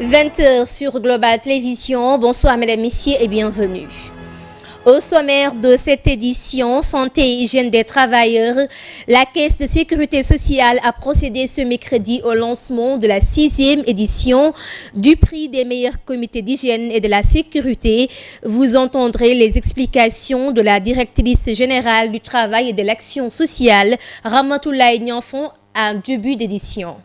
20h sur Global Télévision. Bonsoir mesdames, messieurs et bienvenue. Au sommaire de cette édition, santé et hygiène des travailleurs, la Caisse de sécurité sociale a procédé ce mercredi au lancement de la 6e édition du prix des meilleurs comités d'hygiène et de la sécurité. Vous entendrez les explications de la directrice générale du travail et de l'action sociale, Ramatoulaye Nianfon, en début d'édition.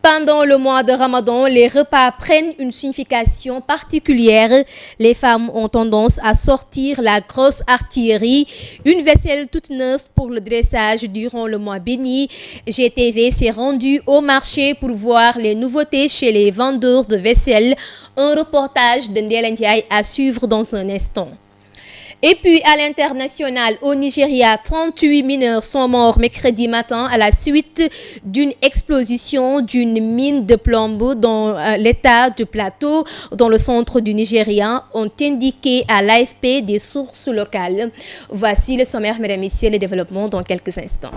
Pendant le mois de Ramadan, les repas prennent une signification particulière. Les femmes ont tendance à sortir la grosse artillerie, une vaisselle toute neuve pour le dressage durant le mois béni. GTV s'est rendu au marché pour voir les nouveautés chez les vendeurs de vaisselle. Un reportage de Ndella Ndiaye à suivre dans un instant. Et puis à l'international, au Nigeria, 38 mineurs sont morts mercredi matin à la suite d'une explosion d'une mine de plomb dans l'état de Plateau, dans le centre du Nigeria, ont indiqué à l'AFP des sources locales. Voici le sommaire, mesdames et messieurs, les développements dans quelques instants.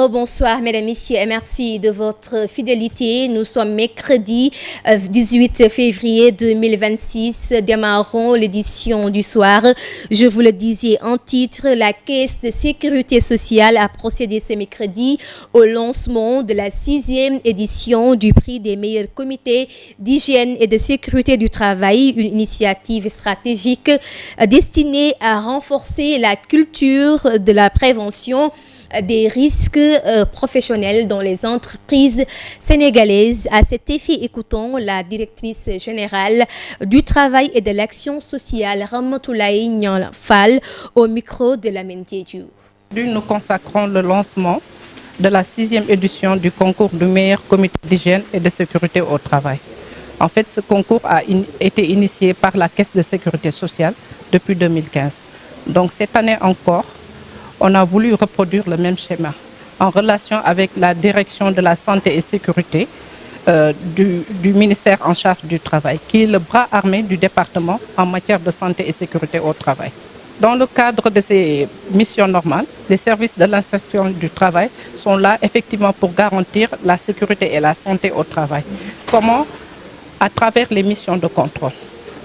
Bonsoir mesdames, messieurs et merci de votre fidélité. Nous sommes mercredi 18 février 2026. Démarrons l'édition du soir. Je vous le disais en titre, la Caisse de sécurité sociale a procédé ce mercredi au lancement de la 6e édition du prix des meilleurs comités d'hygiène et de sécurité du travail, une initiative stratégique destinée à renforcer la culture de la prévention des risques professionnels dans les entreprises sénégalaises. À cet effet, écoutons la directrice générale du travail et de l'action sociale, Ramatoulaye Nianfon, au micro de Lamine Diédhiou. Nous consacrons le lancement de la 6e édition du concours du meilleur comité d'hygiène et de sécurité au travail. En fait, ce concours a été initié par la Caisse de sécurité sociale depuis 2015. Donc cette année encore, on a voulu reproduire le même schéma en relation avec la direction de la santé et sécurité du ministère en charge du travail, qui est le bras armé du département en matière de santé et sécurité au travail. Dans le cadre de ces missions normales, les services de l'inspection du travail sont là effectivement pour garantir la sécurité et la santé au travail. Comment? À travers les missions de contrôle.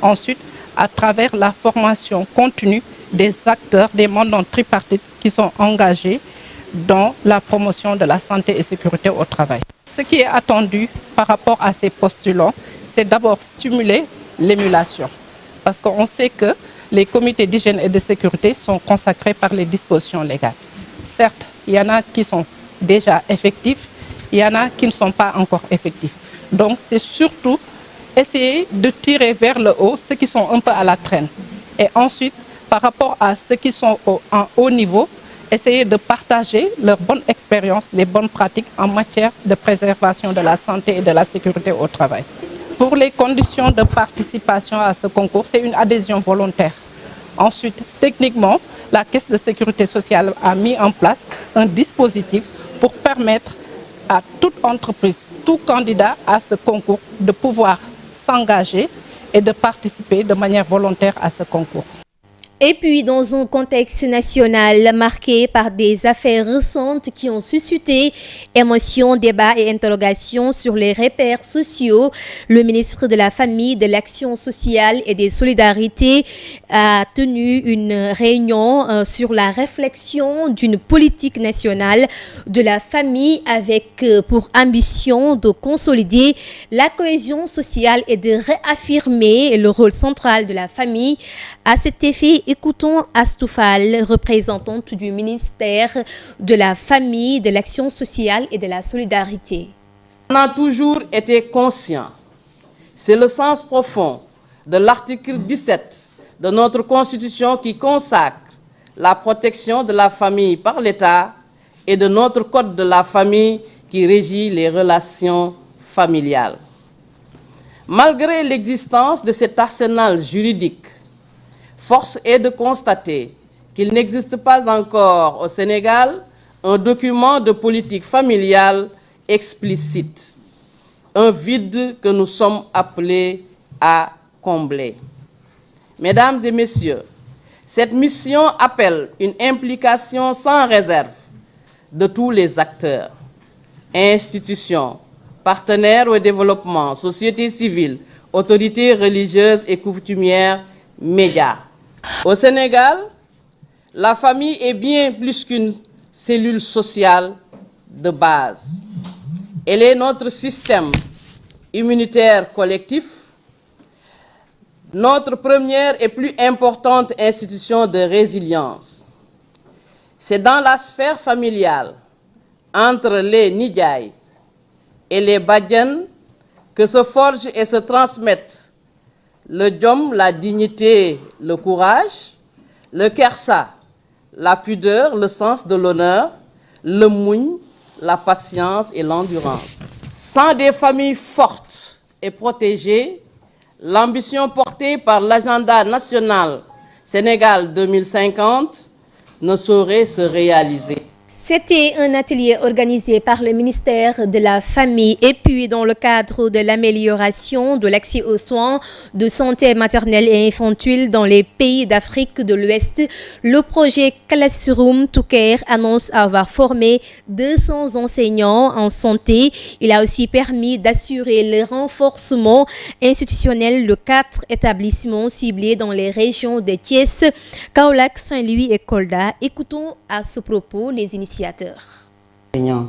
Ensuite, à travers la formation continue des acteurs, des mandants tripartites qui sont engagés dans la promotion de la santé et sécurité au travail. Ce qui est attendu par rapport à ces postulants, c'est d'abord stimuler l'émulation. Parce qu'on sait que les comités d'hygiène et de sécurité sont consacrés par les dispositions légales. Certes, il y en a qui sont déjà effectifs, il y en a qui ne sont pas encore effectifs. Donc c'est surtout essayer de tirer vers le haut ceux qui sont un peu à la traîne. Et ensuite, par rapport à ceux qui sont en haut niveau, essayer de partager leur bonne expérience, les bonnes pratiques en matière de préservation de la santé et de la sécurité au travail. Pour les conditions de participation à ce concours, c'est une adhésion volontaire. Ensuite, techniquement, la Caisse de sécurité sociale a mis en place un dispositif pour permettre à toute entreprise, tout candidat à ce concours de pouvoir s'engager et de participer de manière volontaire à ce concours. Et puis, dans un contexte national marqué par des affaires récentes qui ont suscité émotions, débats et interrogations sur les repères sociaux, le ministre de la Famille, de l'Action sociale et des Solidarités a tenu une réunion sur la réflexion d'une politique nationale de la famille avec pour ambition de consolider la cohésion sociale et de réaffirmer le rôle central de la famille. À cet effet, écoutons Astou Fall, représentante du ministère de la Famille, de l'Action sociale et de la Solidarité. On a toujours été conscient. C'est le sens profond de l'article 17 de notre Constitution qui consacre la protection de la famille par l'État et de notre Code de la famille qui régit les relations familiales. Malgré l'existence de cet arsenal juridique, force est de constater qu'il n'existe pas encore au Sénégal un document de politique familiale explicite, un vide que nous sommes appelés à combler. Mesdames et messieurs, cette mission appelle une implication sans réserve de tous les acteurs, institutions, partenaires au développement, société civile, autorités religieuses et coutumières, médias. Au Sénégal, la famille est bien plus qu'une cellule sociale de base. Elle est notre système immunitaire collectif, notre première et plus importante institution de résilience. C'est dans la sphère familiale, entre les Nidjaï et les Badjan, que se forgent et se transmettent le djom, la dignité, le courage, le kersa, la pudeur, le sens de l'honneur, le mougne, la patience et l'endurance. Sans des familles fortes et protégées, l'ambition portée par l'agenda national Sénégal 2050 ne saurait se réaliser. C'était un atelier organisé par le ministère de la Famille et puis dans le cadre de l'amélioration de l'accès aux soins de santé maternelle et infantile dans les pays d'Afrique de l'Ouest. Le projet Classroom to Care annonce avoir formé 200 enseignants en santé. Il a aussi permis d'assurer le renforcement institutionnel de 4 établissements ciblés dans les régions de Thiès, Kaolack, Saint-Louis et Kolda. Écoutons à ce propos les initiateurs.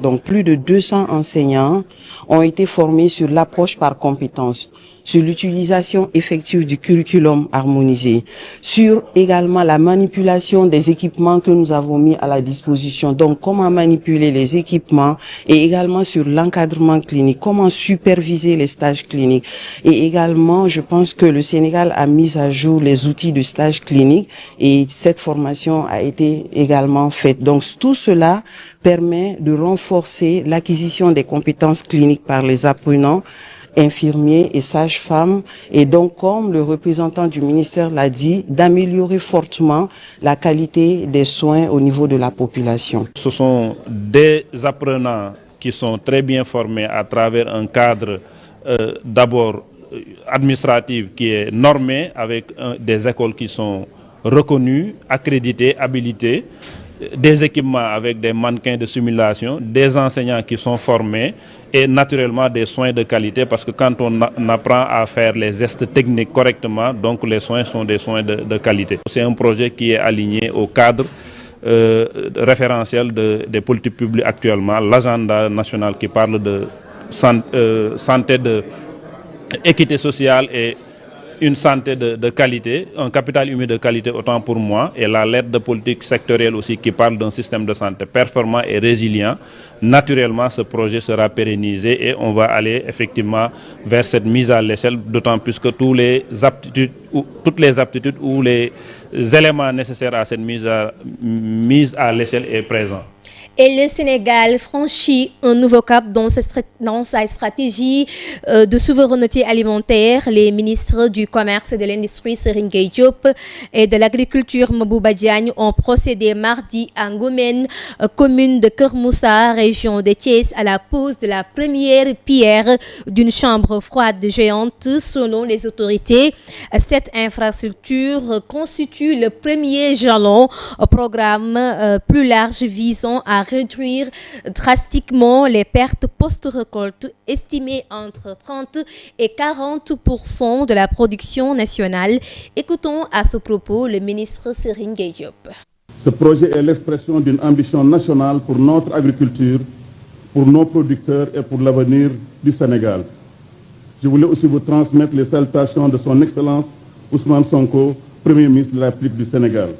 Donc plus de 200 enseignants ont été formés sur l'approche par compétences, sur l'utilisation effective du curriculum harmonisé, sur également la manipulation des équipements que nous avons mis à la disposition. Donc comment manipuler les équipements et également sur l'encadrement clinique, comment superviser les stages cliniques. Et également, je pense que le Sénégal a mis à jour les outils de stage clinique et cette formation a été également faite. Donc tout cela permet de renforcer l'acquisition des compétences cliniques par les apprenants, infirmiers et sages-femmes, et donc, comme le représentant du ministère l'a dit, d'améliorer fortement la qualité des soins au niveau de la population. Ce sont des apprenants qui sont très bien formés à travers un cadre d'abord administratif qui est normé, avec des écoles qui sont reconnues, accréditées, habilitées, des équipements avec des mannequins de simulation, des enseignants qui sont formés et naturellement des soins de qualité, parce que quand on apprend à faire les gestes techniques correctement, donc les soins sont des soins de qualité. C'est un projet qui est aligné au cadre référentiel des politiques publiques actuellement, l'agenda national qui parle de santé, de équité sociale et une santé de qualité, un capital humain de qualité autant pour moi, et la lettre de politique sectorielle aussi qui parle d'un système de santé performant et résilient. Naturellement, ce projet sera pérennisé et on va aller effectivement vers cette mise à l'échelle, d'autant plus que toutes les aptitudes ou les éléments nécessaires à cette mise à l'échelle est présent. Et le Sénégal franchit un nouveau cap dans sa stratégie de souveraineté alimentaire. Les ministres du Commerce et de l'Industrie, Serigne Gueye Diop, et de l'Agriculture, Mabouba Diagne, ont procédé mardi à Ngomen, commune de Keur Moussa, région de Thiès, à la pose de la première pierre d'une chambre froide géante. Selon les autorités, cette infrastructure constitue le premier jalon au programme plus large visant à réduire drastiquement les pertes post-récolte estimées entre 30 et 40% de la production nationale. Écoutons à ce propos le ministre Serigne Gueye Diop. Ce projet est l'expression d'une ambition nationale pour notre agriculture, pour nos producteurs et pour l'avenir du Sénégal. Je voulais aussi vous transmettre les salutations de son Excellence Ousmane Sonko, Premier ministre de la République du Sénégal.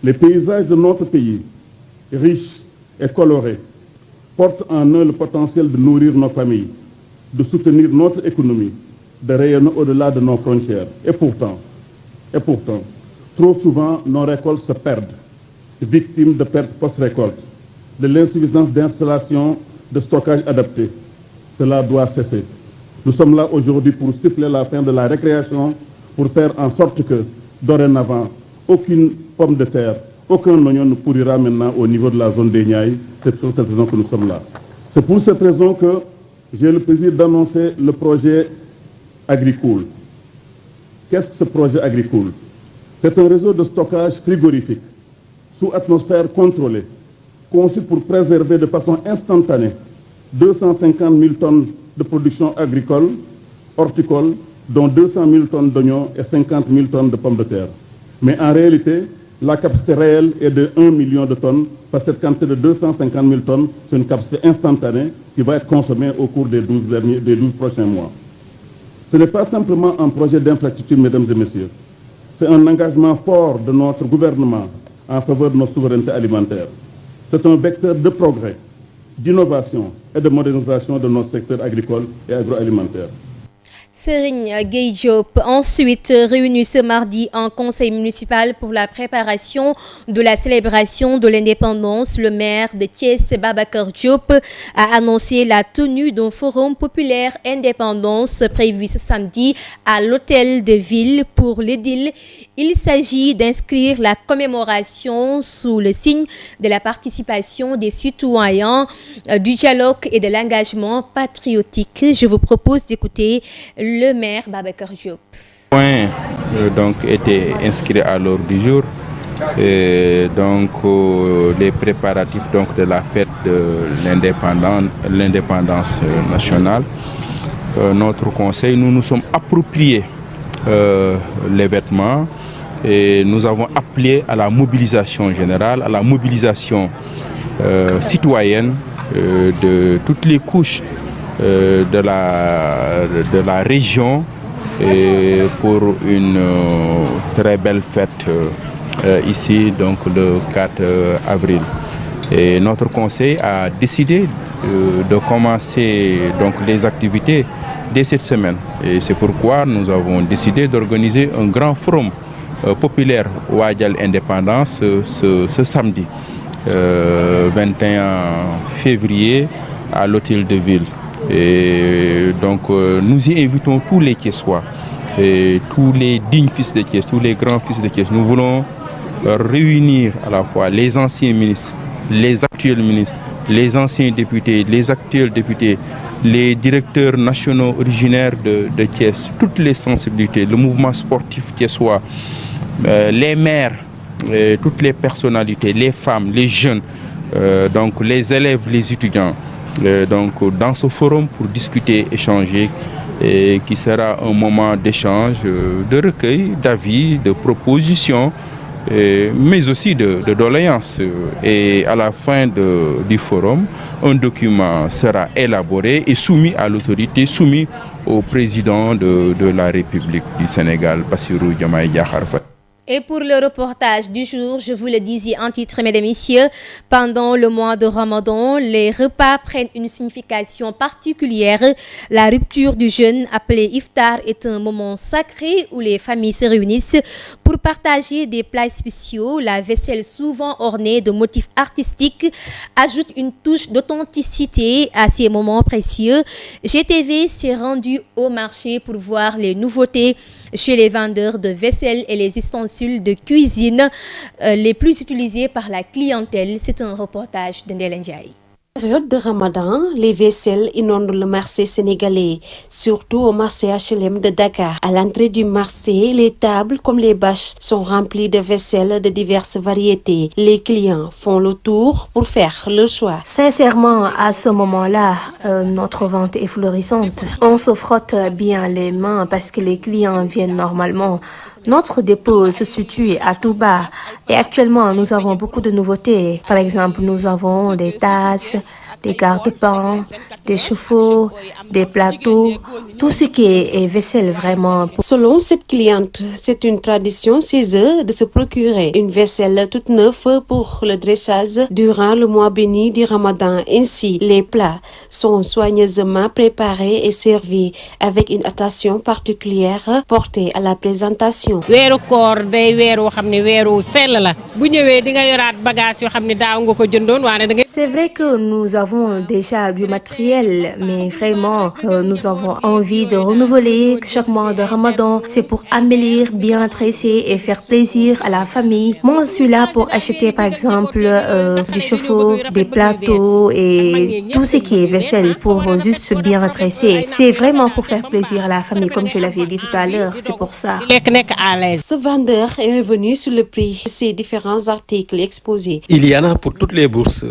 Les paysages de notre pays, riches et colorés, portent en eux le potentiel de nourrir nos familles, de soutenir notre économie, de rayonner au-delà de nos frontières. Et pourtant, trop souvent, nos récoltes se perdent, victimes de pertes post-récolte, de l'insuffisance d'installations de stockage adaptées. Cela doit cesser. Nous sommes là aujourd'hui pour siffler la fin de la récréation, pour faire en sorte que, dorénavant, aucune pomme de terre, aucun oignon ne pourrira maintenant au niveau de la zone des Niayes. C'est pour cette raison que nous sommes là. C'est pour cette raison que j'ai le plaisir d'annoncer le projet AgriCool. Qu'est-ce que ce projet AgriCool? C'est un réseau de stockage frigorifique sous atmosphère contrôlée, conçu pour préserver de façon instantanée 250 000 tonnes de production agricole, horticole, dont 200 000 tonnes d'oignons et 50 000 tonnes de pommes de terre. Mais en réalité, la capacité réelle est de 1 million de tonnes, parce que cette quantité de 250 000 tonnes, c'est une capacité instantanée qui va être consommée au cours des 12 prochains mois. Ce n'est pas simplement un projet d'infrastructure, mesdames et messieurs. C'est un engagement fort de notre gouvernement en faveur de notre souveraineté alimentaire. C'est un vecteur de progrès, d'innovation et de modernisation de notre secteur agricole et agroalimentaire. Serigne Gueye Diop, ensuite réuni ce mardi en conseil municipal pour la préparation de la célébration de l'indépendance, le maire de Thiès, Babacar Diop, a annoncé la tenue d'un forum populaire indépendance prévu ce samedi à l'hôtel de ville pour l'édile. Il s'agit d'inscrire la commémoration sous le signe de la participation des citoyens, du dialogue et de l'engagement patriotique. Je vous propose d'écouter le maire Babacar Diop. Le point donc était inscrit à l'ordre du jour. Et donc les préparatifs donc de la fête de l'indépendance nationale. Notre conseil, nous nous sommes appropriés l'événement et nous avons appelé à la mobilisation générale, à la mobilisation citoyenne de toutes les couches de la région et pour une très belle fête ici donc le 4 avril. Et notre conseil a décidé de commencer donc les activités dès cette semaine. Et c'est pourquoi nous avons décidé d'organiser un grand forum populaire Wadjal Indépendance ce samedi 21 février à l'hôtel de ville. Et donc nous y invitons tous les Thiessois, et tous les dignes fils de Thiès, tous les grands fils de Thiès. Nous voulons réunir à la fois les anciens ministres, les actuels ministres, les anciens députés, les actuels députés, les directeurs nationaux originaires de Thiès, toutes les sensibilités, le mouvement sportif thiessois, les maires, toutes les personnalités, les femmes, les jeunes, donc les élèves, les étudiants. Donc dans ce forum pour discuter, échanger, et qui sera un moment d'échange, de recueil, d'avis, de propositions, mais aussi de doléances. Et à la fin du forum, un document sera élaboré et soumis à l'autorité, soumis au président de la République du Sénégal, Bassirou Diomaye Diakhar Faye. Et pour le reportage du jour, je vous le disais en titre, mesdames et messieurs, pendant le mois de Ramadan, les repas prennent une signification particulière. La rupture du jeûne, appelé iftar, est un moment sacré où les familles se réunissent pour partager des plats spéciaux. La vaisselle, souvent ornée de motifs artistiques, ajoute une touche d'authenticité à ces moments précieux. GTV s'est rendu au marché pour voir les nouveautés chez les vendeurs de vaisselle et les ustensiles de cuisine les plus utilisés par la clientèle. C'est un reportage de Ndella Ndiaye. Période de Ramadan, les vaisselles inondent le marché sénégalais, surtout au marché HLM de Dakar. À l'entrée du marché, les tables comme les bâches sont remplies de vaisselle de diverses variétés. Les clients font le tour pour faire le choix. Sincèrement, à ce moment-là, notre vente est florissante. On se frotte bien les mains parce que les clients viennent normalement. Notre dépôt se situe à Touba et actuellement nous avons beaucoup de nouveautés. Par exemple, nous avons des tasses, des garde-pains, des chauffe-eau, des plateaux, tout ce qui est vaisselle vraiment. Selon cette cliente, c'est une tradition chez eux de se procurer une vaisselle toute neuve pour le dressage durant le mois béni du Ramadan. Ainsi, les plats sont soigneusement préparés et servis avec une attention particulière portée à la présentation. C'est vrai que nous avons déjà du matériel, mais vraiment, nous avons envie de renouveler chaque mois de Ramadan. C'est pour embellir, bien tresser et faire plaisir à la famille. Moi, je suis là pour acheter, par exemple, du chauffe-eau, des plateaux et tout ce qui est vaisselle pour juste bien tresser. C'est vraiment pour faire plaisir à la famille, comme je l'avais dit tout à l'heure. C'est pour ça. Ce vendeur est revenu sur le prix de ces différents articles exposés. Il y en a pour toutes les bourses.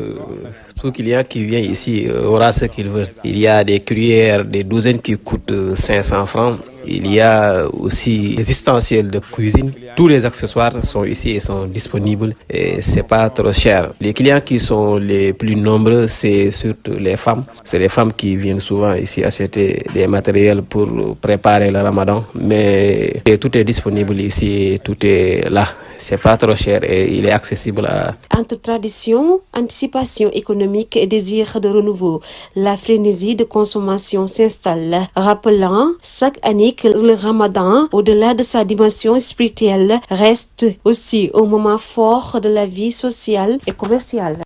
Tout client qui vient ici aura ce qu'il veut. Il y a des cuillères, des douzaines qui coûtent 500 francs. Il y a aussi des ustensiles de cuisine. Tous les accessoires sont ici et sont disponibles et c'est pas trop cher. Les clients qui sont les plus nombreux, c'est surtout les femmes. C'est les femmes qui viennent souvent ici acheter des matériels pour préparer le Ramadan. Mais tout est disponible ici, tout est là. C'est pas trop cher et il est accessible à... Entre tradition, anticipation économique et désir de renouveau, la frénésie de consommation s'installe, rappelant chaque année que le Ramadan, au-delà de sa dimension spirituelle, reste aussi un moment fort de la vie sociale et commerciale.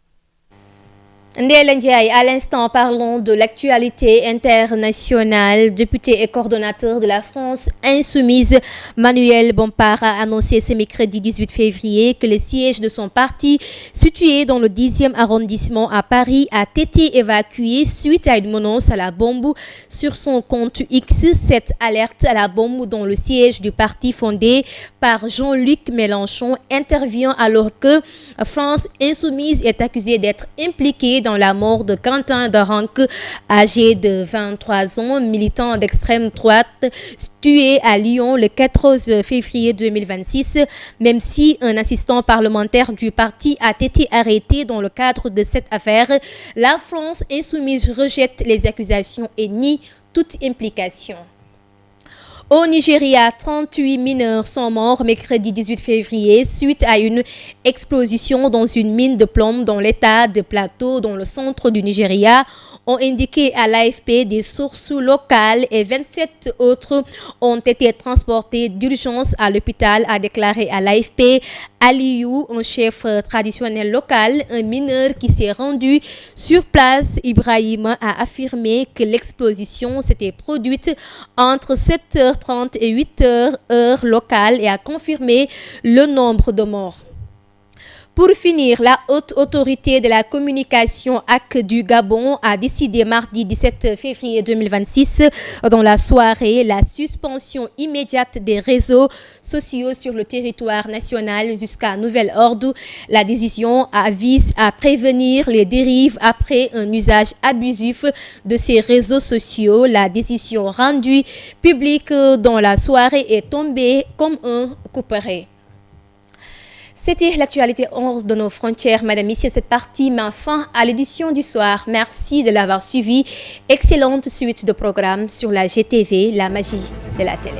Ndéla Ndiaye, à l'instant, parlons de l'actualité internationale. Député et coordonnateur de la France insoumise, Manuel Bompard a annoncé ce mercredi 18 février que le siège de son parti, situé dans le 10e arrondissement à Paris, a été évacué suite à une menace à la bombe sur son compte X. Cette alerte à la bombe dans le siège du parti fondé par Jean-Luc Mélenchon intervient alors que France insoumise est accusée d'être impliquée dans la mort de Quentin Daranque, âgé de 23 ans, militant d'extrême droite, tué à Lyon le 14 février 2026, même si un assistant parlementaire du parti a été arrêté dans le cadre de cette affaire. La France insoumise rejette les accusations et nie toute implication. Au Nigeria, 38 mineurs sont morts mercredi 18 février suite à une explosion dans une mine de plomb dans l'état de Plateau, dans le centre du Nigeria, ont indiqué à l'AFP des sources locales et 27 autres ont été transportés d'urgence à l'hôpital, a déclaré à l'AFP Aliou, un chef traditionnel local. Un mineur qui s'est rendu sur place, Ibrahima, a affirmé que l'explosion s'était produite entre 7h30 et 8h heure locale et a confirmé le nombre de morts. Pour finir, la haute autorité de la communication AC du Gabon a décidé mardi 17 février 2026, dans la soirée, la suspension immédiate des réseaux sociaux sur le territoire national jusqu'à nouvel ordre. La décision vise à prévenir les dérives après un usage abusif de ces réseaux sociaux. La décision rendue publique dans la soirée est tombée comme un coup près. C'était l'actualité hors de nos frontières. Madame, messieurs, cette partie met fin à l'édition du soir. Merci de l'avoir suivi. Excellente suite de programmes sur la GTV, la magie de la télé.